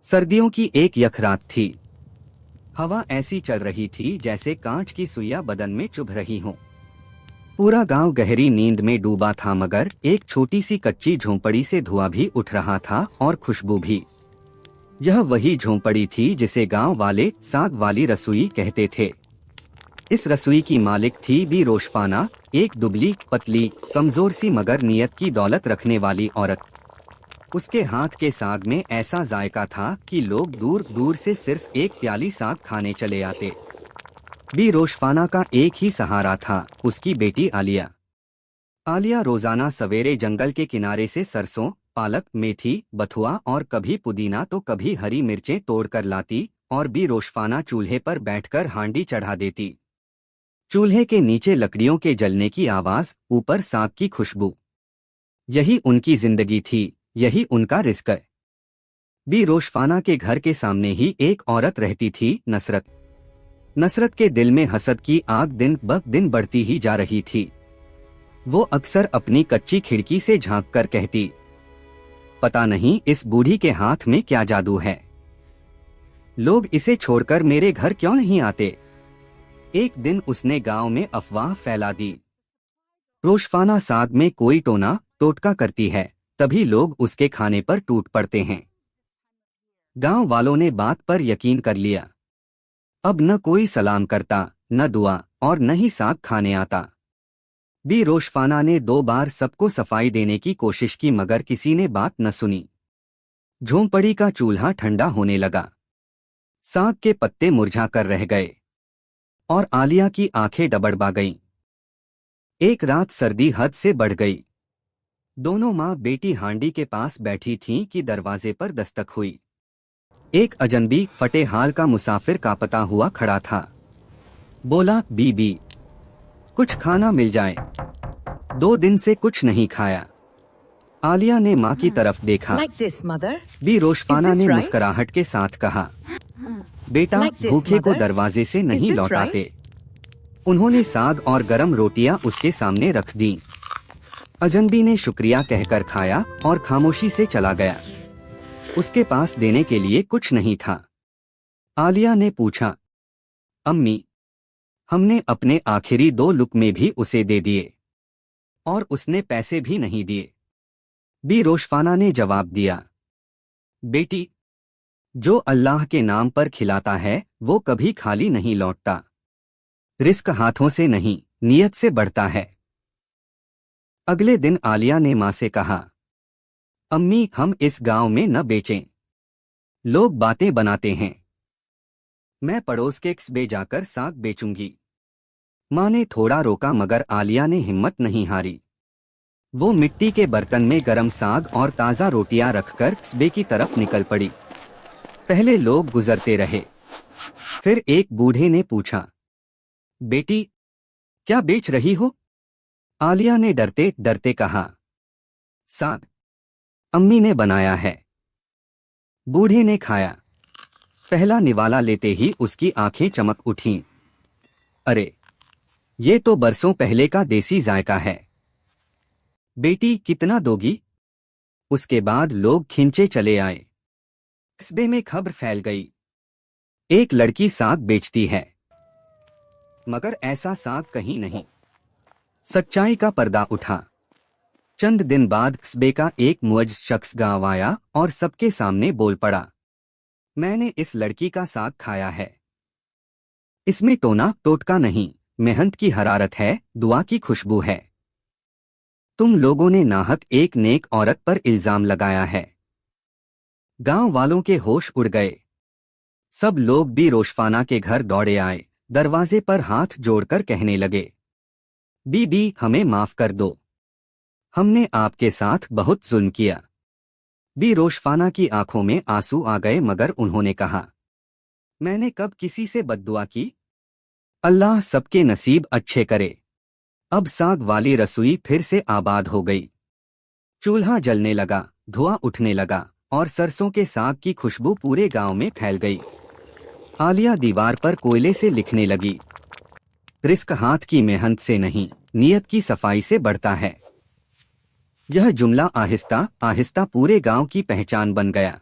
सर्दियों की एक यख रात थी। हवा ऐसी चल रही थी जैसे कांच की सुइयां बदन में चुभ रही हों। पूरा गांव गहरी नींद में डूबा था, मगर एक छोटी सी कच्ची झोंपड़ी से धुआं भी उठ रहा था और खुशबू भी। यह वही झोंपड़ी थी जिसे गांव वाले साग वाली रसोई कहते थे। इस रसोई की मालिक थी बी रोशफाना, एक दुबली पतली कमजोर सी मगर नियत की दौलत रखने वाली औरत। उसके हाथ के साग में ऐसा जायका था कि लोग दूर दूर से सिर्फ एक प्याली साग खाने चले आते। बी रोशफाना का एक ही सहारा था, उसकी बेटी आलिया। आलिया रोजाना सवेरे जंगल के किनारे से सरसों, पालक, मेथी, बथुआ और कभी पुदीना तो कभी हरी मिर्चें तोड़कर लाती और बी रोशफाना चूल्हे पर बैठकर हांडी चढ़ा देती। चूल्हे के नीचे लकड़ियों के जलने की आवाज, ऊपर साग की खुशबू। यही उनकी जिंदगी थी, यही उनका रिस्क। बी रोशफाना के घर के सामने ही एक औरत रहती थी, नसरत। नसरत के दिल में हसद की आग दिन ब दिन बढ़ती ही जा रही थी। वो अक्सर अपनी कच्ची खिड़की से झांक कर कहती, पता नहीं इस बूढ़ी के हाथ में क्या जादू है। लोग इसे छोड़कर मेरे घर क्यों नहीं आते। एक दिन उसने गांव में अफवाह फैला दी, रोशफाना साग में कोई टोना टोटका करती है, तभी लोग उसके खाने पर टूट पड़ते हैं। गांव वालों ने बात पर यकीन कर लिया। अब न कोई सलाम करता, न दुआ और न ही साग खाने आता। बी रोशफाना ने 2 बार सबको सफाई देने की कोशिश की, मगर किसी ने बात न सुनी। झोंपड़ी का चूल्हा ठंडा होने लगा, साग के पत्ते मुरझा कर रह गए और आलिया की आंखें डबडबा गईं। एक रात सर्दी हद से बढ़ गई। दोनों माँ बेटी हांडी के पास बैठी थीं कि दरवाजे पर दस्तक हुई। एक अजनबी फटे हाल का मुसाफिर कांपता हुआ खड़ा था। बोला, बीबी, कुछ खाना मिल जाए, 2 दिन से कुछ नहीं खाया। आलिया ने माँ की तरफ देखा। बी रोशफाना ने मुस्कुराहट के साथ कहा, बेटा, भूखे को दरवाजे से नहीं लौटाते। उन्होंने साग और गरम रोटियां उसके सामने रख दी। अजनबी ने शुक्रिया कहकर खाया और खामोशी से चला गया। उसके पास देने के लिए कुछ नहीं था। आलिया ने पूछा, अम्मी, हमने अपने आखिरी 2 लुक़मे भी उसे दे दिए और उसने पैसे भी नहीं दिए। बी रोशफाना ने जवाब दिया, बेटी, जो अल्लाह के नाम पर खिलाता है वो कभी खाली नहीं लौटता। रिस्क हाथों से नहीं, नियत से बढ़ता है। अगले दिन आलिया ने माँ से कहा, अम्मी, हम इस गांव में न बेचें, लोग बातें बनाते हैं। मैं पड़ोस के कस्बे जाकर साग बेचूंगी। माँ ने थोड़ा रोका, मगर आलिया ने हिम्मत नहीं हारी। वो मिट्टी के बर्तन में गरम साग और ताज़ा रोटियां रखकर कस्बे की तरफ निकल पड़ी। पहले लोग गुजरते रहे, फिर एक बूढ़े ने पूछा, बेटी, क्या बेच रही हो? आलिया ने डरते डरते कहा, साग, अम्मी ने बनाया है। बूढ़े ने खाया। पहला निवाला लेते ही उसकी आंखें चमक उठीं। अरे, ये तो बरसों पहले का देसी जायका है। बेटी, कितना दोगी? उसके बाद लोग खिंचे चले आए। कस्बे में खबर फैल गई, एक लड़की साग बेचती है। मगर ऐसा साग कहीं नहीं। सच्चाई का पर्दा उठा। चंद दिन बाद कस्बे का एक मुअज्ज शख्स गांव आया और सबके सामने बोल पड़ा, मैंने इस लड़की का साग खाया है। इसमें टोना टोटका नहीं, मेहनत की हरारत है, दुआ की खुशबू है। तुम लोगों ने नाहक एक नेक औरत पर इल्जाम लगाया है। गांव वालों के होश उड़ गए। सब लोग बी रोशफाना के घर दौड़े आए, दरवाजे पर हाथ जोड़कर कहने लगे, बीबी, हमें माफ कर दो, हमने आपके साथ बहुत जुल्म किया। बी रोशफाना की आंखों में आंसू आ गए, मगर उन्होंने कहा, मैंने कब किसी से बद्दुआ की? अल्लाह सबके नसीब अच्छे करे। अब साग वाली रसोई फिर से आबाद हो गई। चूल्हा जलने लगा, धुआं उठने लगा और सरसों के साग की खुशबू पूरे गांव में फैल गई। आलिया दीवार पर कोयले से लिखने लगी, रिस्क हाथ की मेहनत से नहीं, नियत की सफाई से बढ़ता है। यह जुमला आहिस्ता आहिस्ता पूरे गांव की पहचान बन गया।